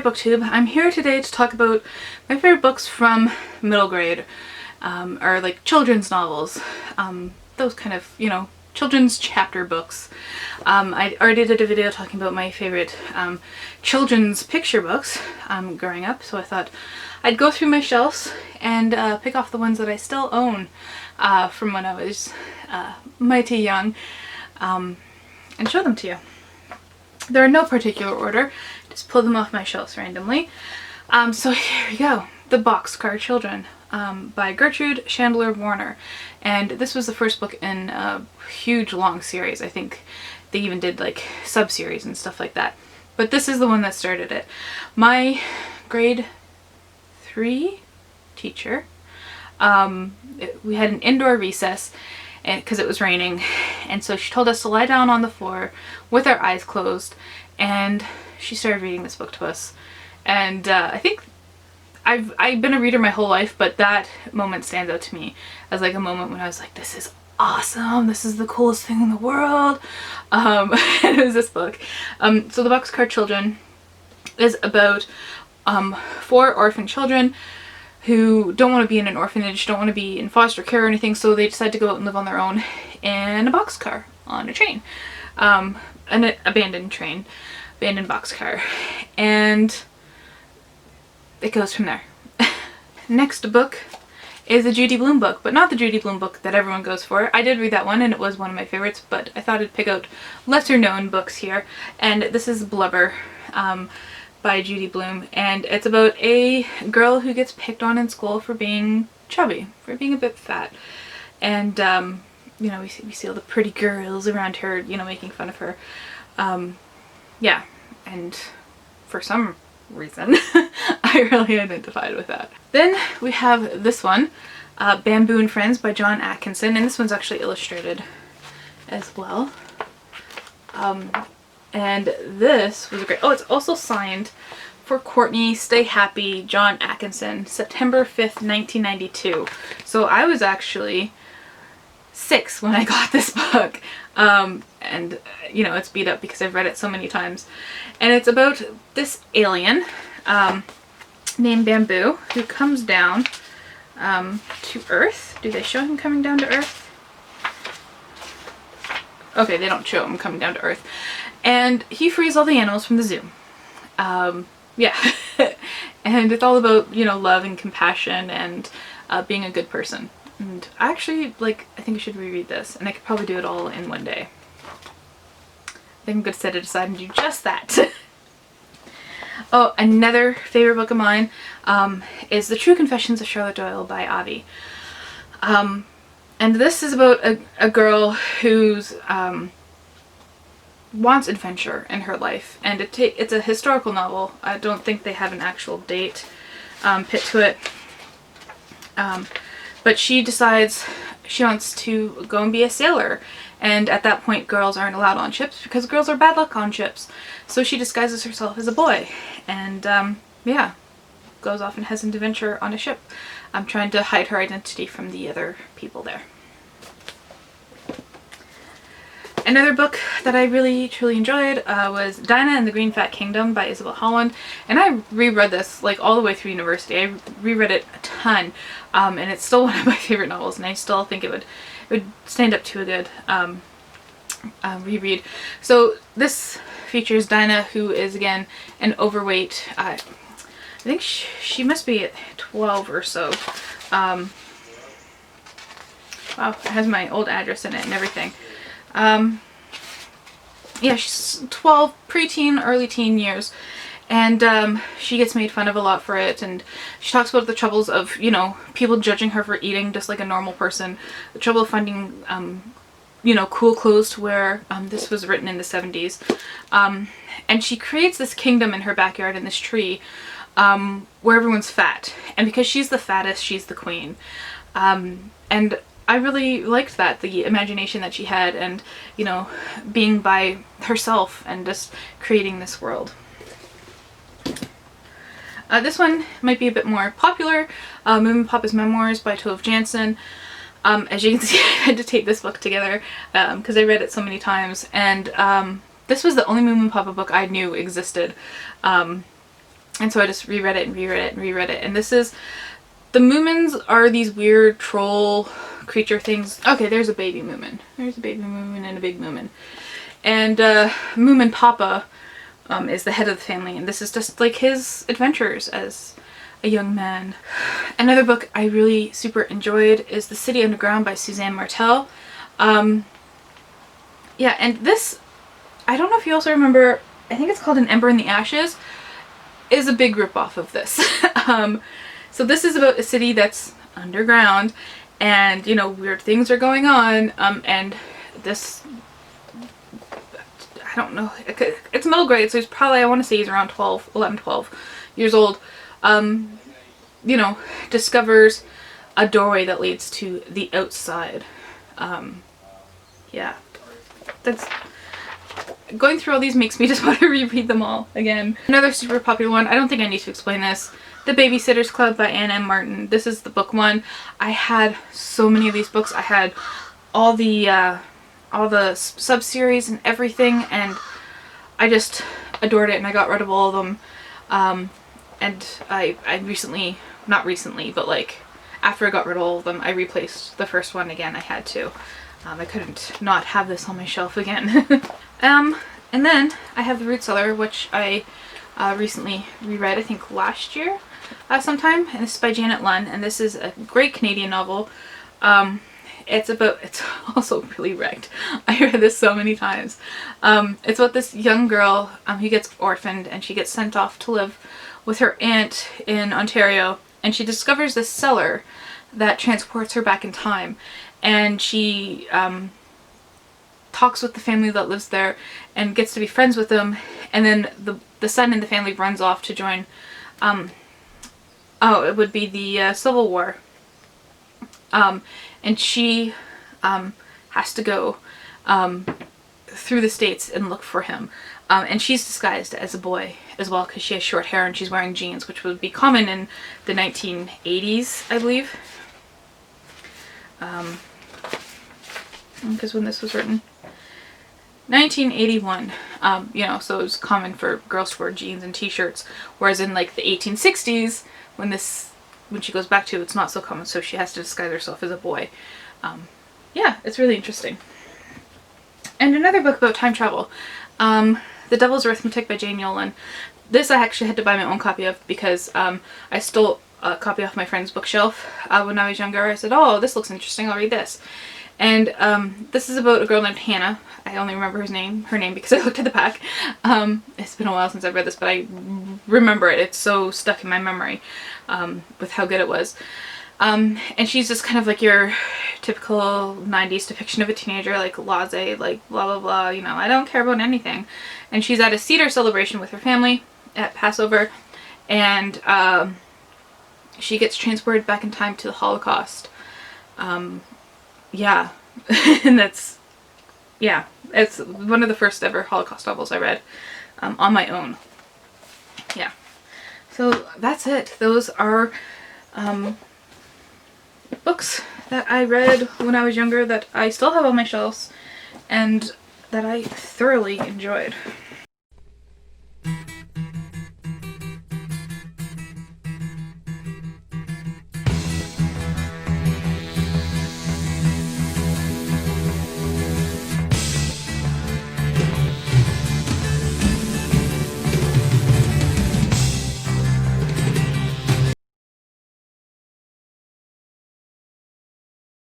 booktube. I'm here today to talk about my favorite books from middle grade, or like children's novels, those kind of, you know, children's chapter books. I already did a video talking about my favorite children's picture books growing up, so I thought I'd go through my shelves and pick off the ones that I still own from when I was mighty young, and show them to you. They're in no particular order, just pull them off my shelves randomly. So here we go. The Boxcar Children by Gertrude, Chandler, Warner. And this was the first book in a huge long series. I think they even did like sub-series and stuff like that. But this is the one that started it. My grade 3 teacher, we had an indoor recess because it was raining, and so she told us to lie down on the floor with our eyes closed, and she started reading this book to us. And I think I've been a reader my whole life, but that moment stands out to me as like a moment when I was like, this is awesome, this is the coolest thing in the world. And it was this book. So The Boxcar Children is about 4 orphan children who don't want to be in an orphanage, don't want to be in foster care or anything, so they decide to go out and live on their own in a boxcar on a train. An abandoned train, abandoned boxcar. And it goes from there. Next book is a Judy Bloom book, but not the Judy Bloom book that everyone goes for. I did read that one and it was one of my favorites, but I thought I'd pick out lesser known books here. And this is Blubber by Judy Bloom, and it's about a girl who gets picked on in school for being chubby, for being a bit fat. And you know, we see all the pretty girls around her, you know, making fun of her. Yeah, and for some reason I really identified with that. Then we have this one, Bamboo and Friends by John Atkinson, and this one's actually illustrated as well. And this was great. Oh, it's also signed for Courtney, Stay Happy, John Atkinson, September 5th, 1992. So I was actually 6 when I got this book. And you know, it's beat up because I've read it so many times. And it's about this alien named Bamboo who comes down to Earth. Do they show him coming down to Earth? Okay, they don't show him coming down to Earth. And he frees all the animals from the zoo. Yeah. And it's all about, you know, love and compassion and being a good person. And I actually, like, I think I should reread this, and I could probably do it all in one day. I think I'm going to set it aside and do just that. Oh, another favorite book of mine is The True Confessions of Charlotte Doyle by Avi. And this is about a girl who's wants adventure in her life, and it's a historical novel. I don't think they have an actual date put to it, but she decides she wants to go and be a sailor, and at that point girls aren't allowed on ships because girls are bad luck on ships. So she disguises herself as a boy and yeah, goes off and has an adventure on a ship, trying to hide her identity from the other people there. Another book that I really truly enjoyed was Dinah and the Green Fat Kingdom by Isabelle Holland, and I reread this like all the way through university. I reread it a ton, and it's still one of my favorite novels, and I still think it would stand up to a good reread. So this features Dinah, who is again an overweight, I think she must be 12 or so. Wow, it has my old address in it and everything. Yeah, she's 12, preteen, early teen years, and she gets made fun of a lot for it, and she talks about the troubles of, you know, people judging her for eating just like a normal person, the trouble of finding, you know, cool clothes to wear. This was written in the 70s, and she creates this kingdom in her backyard in this tree, where everyone's fat, and because she's the fattest, she's the queen, and I really liked that, the imagination that she had, and, you know, being by herself and just creating this world. This one might be a bit more popular, Moominpappa's Memoirs by Tove Jansson. As you can see, I had to tape this book together because I read it so many times, and this was the only Moominpappa book I knew existed. And so I just reread it and reread it and reread it. And this is, the Moomins are these weird troll creature things. Okay, there's a baby Moomin. There's a baby Moomin and a big Moomin. And Moominpappa is the head of the family, and this is just like his adventures as a young man. Another book I really super enjoyed is The City Underground by Suzanne Martel. Yeah, and this, I don't know if you also remember, I think it's called An Ember in the Ashes, is a big ripoff of this. So this is about a city that's underground, and, you know, weird things are going on, and this, I don't know, it's middle grade, so he's probably, I want to say he's around 11, 12 years old, you know, discovers a doorway that leads to the outside. Yeah, that's, going through all these makes me just want to reread them all again. Another super popular one, I don't think I need to explain this, The Babysitters Club by Anne M. Martin. This is the book one. I had so many of these books. I had all the sub-series and everything, and I just adored it, and I got rid of all of them. And I recently, not recently, but like after I got rid of all of them, I replaced the first one again. I had to. I couldn't not have this on my shelf again. And then I have the Root Cellar, which I recently reread, I think last year sometime, and this is by Janet Lunn, and this is a great Canadian novel. It's also really wrecked. I read this so many times. It's about this young girl who gets orphaned, and she gets sent off to live with her aunt in Ontario, and she discovers this cellar that transports her back in time, and she talks with the family that lives there and gets to be friends with them, and then the son in the family runs off to join, it would be the Civil War, and she has to go through the states and look for him, and she's disguised as a boy as well because she has short hair and she's wearing jeans, which would be common in the 1980s, I believe, because when this was written, 1981, you know, so it was common for girls to wear jeans and t-shirts, whereas in like the 1860s, when she goes back to, it's not so common, so she has to disguise herself as a boy. Yeah, it's really interesting. And another book about time travel, The Devils Arithmetic by Jane Yolen. This I actually had to buy my own copy of because I stole a copy off my friend's bookshelf when I was younger. I said, oh, this looks interesting, I'll read this. And this is about a girl named Hannah. I only remember her name because I looked at the back. It's been a while since I've read this, but I remember it. It's so stuck in my memory with how good it was. And she's just kind of like your typical 90s depiction of a teenager, like laissez, like blah blah blah, you know, I don't care about anything. And she's at a Seder celebration with her family at Passover, and she gets transported back in time to the Holocaust. Yeah, and that's, yeah, it's one of the first ever Holocaust novels I read on my own. Yeah, so that's it. Those are books that I read when I was younger that I still have on my shelves and that I thoroughly enjoyed.